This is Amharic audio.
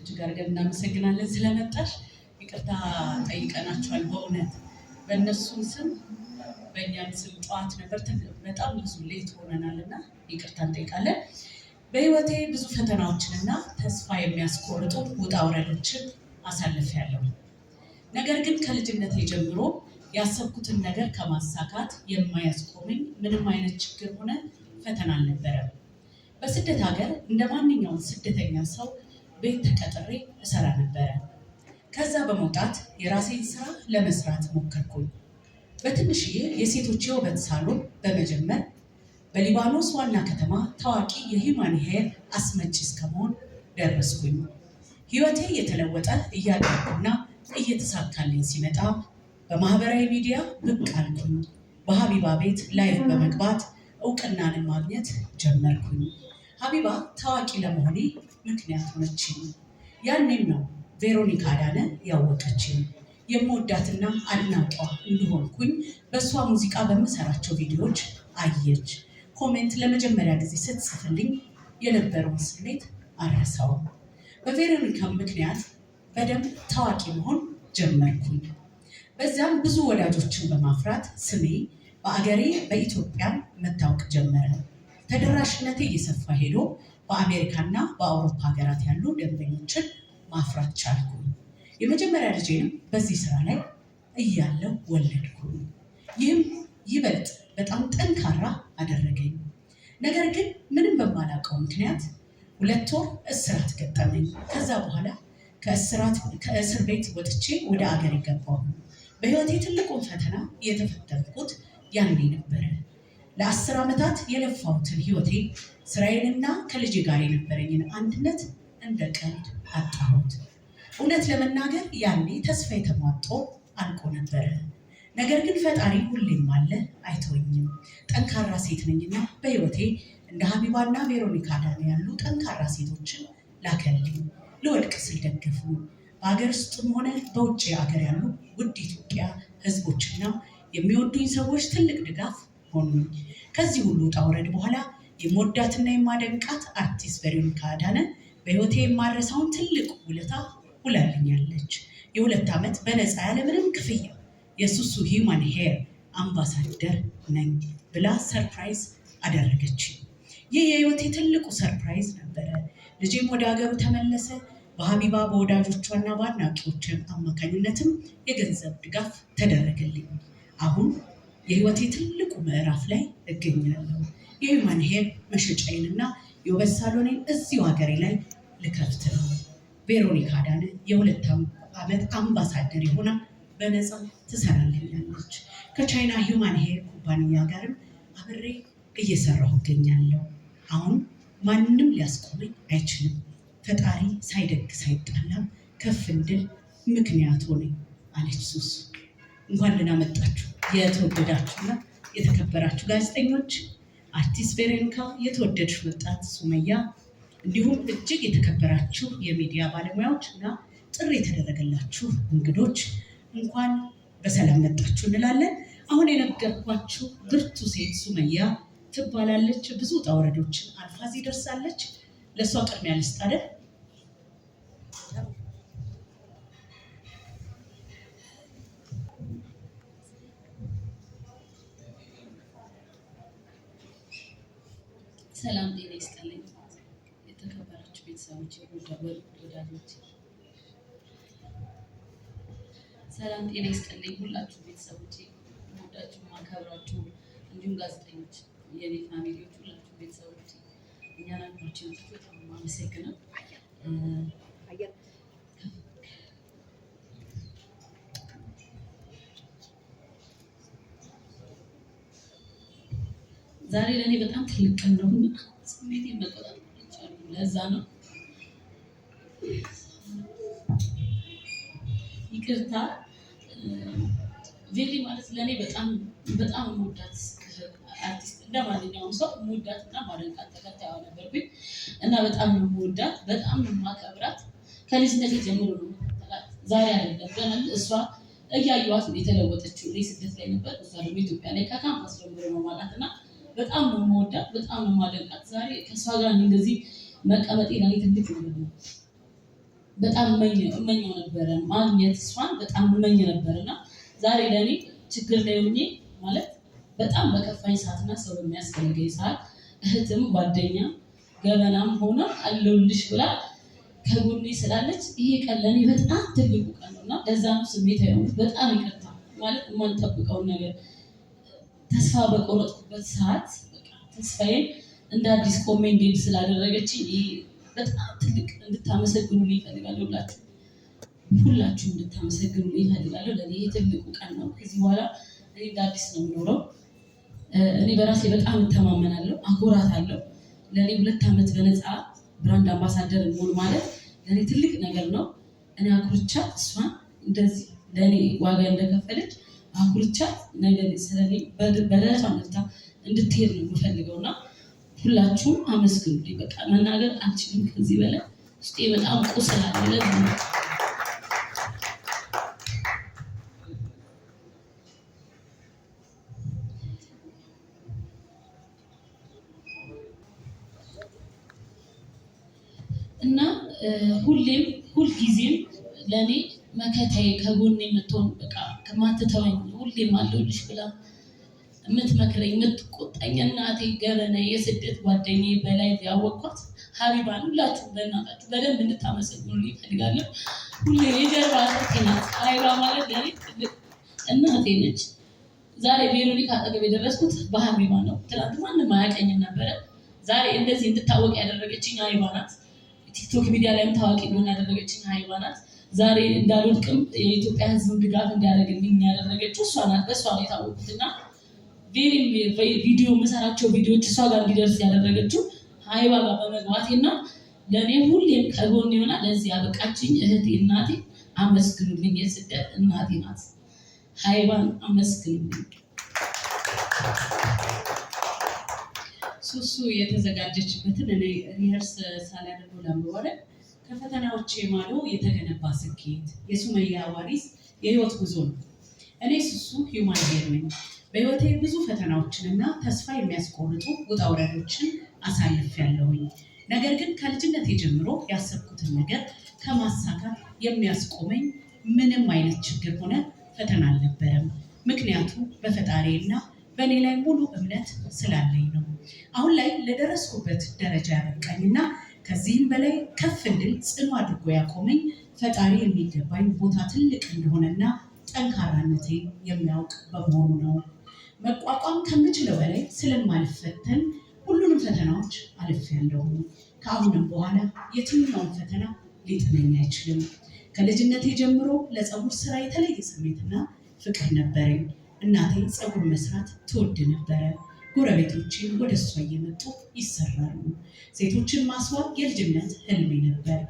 እጅግ አድርገን እናመሰግናለን ስለመጣሽ። ይቅርታ ጠይቀናቸዋል በእውነት በእነሱም ስም በእኛም ስም ጠዋት ነበር በጣም ብዙ ሌት ሆነናልና ይቅርታ እንጠይቃለን። በህይወቴ ብዙ ፈተናዎችንና ተስፋ የሚያስቆርጡ ውጣ ውረዶችን አሳልፌያለሁ። ነገር ግን ከልጅነቴ ጀምሮ ያሰብኩትን ነገር ከማሳካት የማያስቆመኝ ምንም አይነት ችግር ሆነ ፈተና አልነበረም። በስደት ሀገር እንደ ማንኛውም ስደተኛ ሰው ቤት ተቀጥሬ እሰራ ነበረ። ከዛ በመውጣት የራሴን ስራ ለመስራት ሞከርኩኝ። በትንሽዬ የሴቶች የውበት ሳሎን በመጀመር በሊባኖስ ዋና ከተማ ታዋቂ የሂውማን ሄር አስመጪ እስከመሆን ደረስኩኝ። ህይወቴ የተለወጠ እያደረኩና እየተሳካልኝ ሲመጣ በማህበራዊ ሚዲያ ብቅ አልኩኝ። በሀቢባ ቤት ላይቭ በመግባት እውቅናንን ማግኘት ጀመርኩኝ። ሀቢባ ታዋቂ ለመሆኔ ምክንያት ሆነችኝ። ያኔም ነው ቬሮኒካ አዳነ ያወቀችኝ። የምወዳትና አድናቂዋ እንደሆንኩኝ በእሷ ሙዚቃ በምሰራቸው ቪዲዮዎች አየች። ኮሜንት ለመጀመሪያ ጊዜ ስትጽፍልኝ የነበረውን ስሜት አልረሳውም። በቬሮኒካ ምክንያት በደንብ ታዋቂ መሆን ጀመርኩኝ። በዛም ብዙ ወዳጆችን በማፍራት ስሜ በአገሬ በኢትዮጵያ መታወቅ ጀመረ። ተደራሽነቴ እየሰፋ ሄዶ በአሜሪካና በአውሮፓ ሀገራት ያሉ ደንበኞችን ማፍራት ቻልኩኝ። የመጀመሪያ ልጄንም በዚህ ስራ ላይ እያለሁ ወለድኩኝ። ይህም ይበልጥ በጣም ጠንካራ አደረገኝ። ነገር ግን ምንም በማላውቀው ምክንያት 2 ወር እስራት ገጠመኝ። ከዛ በኋላ ከእስር ቤት ወጥቼ ወደ አገር ገባሁ። በህይወቴ ትልቁን ፈተና የተፈተንኩት ያኔ ነበረ። ለ10 ዓመታት የለፋሁትን ህይወቴ ስራዬንና ከልጄ ጋር የነበረኝን አንድነት እንደ ቀልድ አጣሁት። እውነት ለመናገር ያኔ ተስፋ የተሟጦ አልቆ ነበረ። ነገር ግን ፈጣሪ ሁሌም አለ፣ አይተወኝም። ጠንካራ ሴት ነኝና በህይወቴ እንደ ሀቢባና ቬሮኒካ አዳነ ያሉ ጠንካራ ሴቶችን ላከልኝ። ልወድቅ ስል ደገፉ። በሀገር ውስጥም ሆነ በውጭ ሀገር ያሉ ውድ ኢትዮጵያ ህዝቦችና የሚወዱኝ ሰዎች ትልቅ ድጋፍ ሆኑኝ። ከዚህ ሁሉ ውጣ ውረድ በኋላ የምወዳትና የማደንቃት አርቲስት ቬሮኒካ አዳነ በህይወቴ የማረሳውን ትልቅ ውለታ ውላልኛለች። የ2 ዓመት በነፃ ያለምንም ክፍያ የሱሱ ሂውማን ሄር አምባሳደር ነኝ ብላ ሰርፕራይዝ አደረገች። ይህ የህይወቴ ትልቁ ሰርፕራይዝ ነበረ። ልጄም ወደ ሀገሩ ተመለሰ። በሀቢባ በወዳጆቿና በአድናቂዎች አማካኝነትም የገንዘብ ድጋፍ ተደረገልኝ። አሁን የህይወቴ ትልቁ ምዕራፍ ላይ እገኛለሁ። የሂውማን ሄር መሸጫዬንና የውበት ሳሎኔን እዚሁ ሀገሬ ላይ ልከፍት ነው። ቬሮኒካ አዳነ የ2 ዓመት አምባሳደር የሆና በነፃ ትሰራልኛለች። ከቻይና ሂውማን ሄር ኩባንያ ጋርም አብሬ እየሰራሁ እገኛለሁ። አሁን ማንም ሊያስቆመኝ አይችልም። ፈጣሪ ሳይደግ ሳይጣላ ከፍ እንድል ምክንያት ሆነኝ አለች ሱሱ። እንኳን ደህና መጣችሁ የተወደዳችሁና የተከበራችሁ ጋዜጠኞች፣ አርቲስት ቬሮኒካ፣ የተወደድሽ ወጣት ሱመያ፣ እንዲሁም እጅግ የተከበራችሁ የሚዲያ ባለሙያዎች እና ጥሪ የተደረገላችሁ እንግዶች እንኳን በሰላም መጣችሁ እንላለን። አሁን የነገርኳችሁ ብርቱ ሴት ሱመያ ትባላለች። ብዙ ውጣ ውረዶችን አልፋ እዚህ ደርሳለች። ለእሷ ቅድሚያ ልስጥ አይደል? ሰላም ጤና ይስጥልኝ። የተከበራችሁ ቤተሰቦች፣ ወዳጆች፣ ሰላም ጤና ይስጥልኝ። ሁላችሁ ቤተሰቦች፣ ወዳችሁ ማከብራችሁ፣ እንዲሁም ጋዜጠኞች፣ የኔ ፋሚሊዎች፣ ሁላችሁ ቤተሰቦች እኛን አክብራችሁ በጣም አመሰግናለሁ። ዛሬ ለእኔ በጣም ትልቅ ቀን ነው። ስሜቴን መቆጣጠር አልቻልኩም። ለዛ ነው ይቅርታ። ቬሊ ማለት ለእኔ በጣም የምወዳት አርቲስት፣ እንደ ማንኛውም ሰው የምወዳት እና ማደንቃት ተከታይዋ ነበርኩኝ እና በጣም ነው የምወዳት፣ በጣም ነው የማከብራት። ከልጅነቴ ጀምሮ ነው የምከተላት። ዛሬ አይደለም ገና እሷ እያየኋት ነው የተለወጠችው። እኔ ስደት ላይ ነበር፣ እሷ ደግሞ ኢትዮጵያ ላይ ከካምፓስ ጀምሮ ነው የማውቃት እና በጣም ነው የምወዳት፣ በጣም ነው የማደንቃት። ዛሬ ከእሷ ጋር እንደዚህ መቀመጤ ለእኔ ትልቅ ነገር ነው። በጣም እመኘው ነበረ ማግኘት እሷን በጣም እመኝ ነበርና ዛሬ ለኔ ችግር ላይ ሆኜ ማለት በጣም በከፋኝ ሰዓትና ሰው በሚያስፈልገኝ ሰዓት እህትም ጓደኛ ገበናም ሆነ አለውልሽ ብላ ከጎኔ ስላለች ይሄ ቀን ለኔ በጣም ትልቁ ቀን ነውና ለዛ ነው ስሜታዊ የሆንኩት። በጣም ይቅርታ ማለት የማልጠብቀውን ነገር ተስፋ በቆረጥኩበት ሰዓት በቃ ተስፋዬን እንደ አዲስ ቆሜ እንዴት ስላደረገችኝ በጣም ትልቅ እንድታመሰግኑልኝ እፈልጋለሁ። ሁላችሁ እንድታመሰግኑልኝ እፈልጋለሁ። ለኔ ይሄ ትልቁ ቀን ነው። ከዚህ በኋላ እኔ እንደ አዲስ ነው የምኖረው። እኔ በራሴ በጣም እተማመናለሁ፣ አኮራታለሁ። ለኔ 2 ዓመት በነፃ ብራንድ አምባሳደር መሆን ማለት ለኔ ትልቅ ነገር ነው። እኔ አኩርቻት እሷን እንደዚህ ለኔ ዋጋ እንደከፈለች አኩርቻት ነገር ስለኔ በደረቷ መጥታ እንድትሄድ ነው የምፈልገውና ሁላችሁም አመስግኑልኝ። በቃ መናገር አልችልም ከዚህ በላይ ውስጤ በጣም ቁስል አለ። እና ሁልጊዜም ለኔ መከታዬ ከጎኔ የምትሆን በቃ ከማትተወኝ ሁሌም አለሁልሽ ብላ የምትመክረኝ የምትቆጣኝ እናቴ ገበና የስደት ጓደኛዬ በላይ ያወቅኳት ሀቢባን ሁላችሁ በእናታችሁ በደንብ እንድታመሰግኑልኝ እፈልጋለሁ። ሁሌ የጀርባ አጥንቴ ናት። ሀቢባ ማለት ለኔ እናቴ ነች። ዛሬ ቬሮኒካ አጠገብ የደረስኩት በሀቢባ ነው። ትናንት ማንም አያውቀኝም ነበረ። ዛሬ እንደዚህ እንድታወቅ ያደረገችኝ ሀቢባ ናት። ቲክቶክ ሚዲያ ላይም ታዋቂ እንደሆነ ያደረገችኝ ሀቢባ ናት። ዛሬ እንዳልወድቅም የኢትዮጵያ ሕዝብ ድጋፍ እንዲያደርግልኝ ያደረገችው እሷ ናት። በእሷ ነው የታወቁትና ቪዲዮ የምሰራቸው ቪዲዮዎች እሷ ጋር እንዲደርስ ያደረገችው ሀቢባ ጋር በመግባቴና ለእኔ ሁሌም ከጎን የሆና ለዚህ ያበቃችኝ እህቴ እናቴ አመስግኑልኝ። የስደት እናቴ ናት። ሀቢባን አመስግኑልኝ። ሱሱ የተዘጋጀችበትን እኔ ሪኸርስ ሳላደርገው ላምበዋለ ከፈተናዎች ማዶ የተገነባ ስኬት የሱመያ ዋሪስ የህይወት ጉዞ ነው። እኔ ሱሱ ሂውማን ሄር ነኝ። በህይወቴ ብዙ ፈተናዎችንና ተስፋ የሚያስቆርጡ ውጣ ውረዶችን አሳልፌያለሁኝ። ነገር ግን ከልጅነቴ ጀምሮ ያሰብኩትን ነገር ከማሳካት የሚያስቆመኝ ምንም አይነት ችግር ሆነ ፈተና አልነበረም። ምክንያቱም በፈጣሪና በእኔ ላይ ሙሉ እምነት ስላለኝ ነው። አሁን ላይ ለደረስኩበት ደረጃ ያበቃኝና ከዚህም በላይ ከፍ እንድል ጽኑ አድርጎ ያቆመኝ ፈጣሪ የሚገባኝ ቦታ ትልቅ እንደሆነና ጠንካራነቴ የሚያውቅ በመሆኑ ነው። መቋቋም ከምችለው በላይ ስለማልፈተን ሁሉንም ፈተናዎች አልፌያለሁ። ከአሁንም በኋላ የትኛውን ፈተና ሊጥለኝ አይችልም። ከልጅነቴ ጀምሮ ለፀጉር ስራ የተለየ ስሜትና ፍቅር ነበረኝ። እናቴ ፀጉር መስራት ትወድ ነበረ። ጎረቤቶችን ወደ እሷ እየመጡ ይሰራሉ። ሴቶችን ማስዋብ የልጅነት ህልሜ ነበር።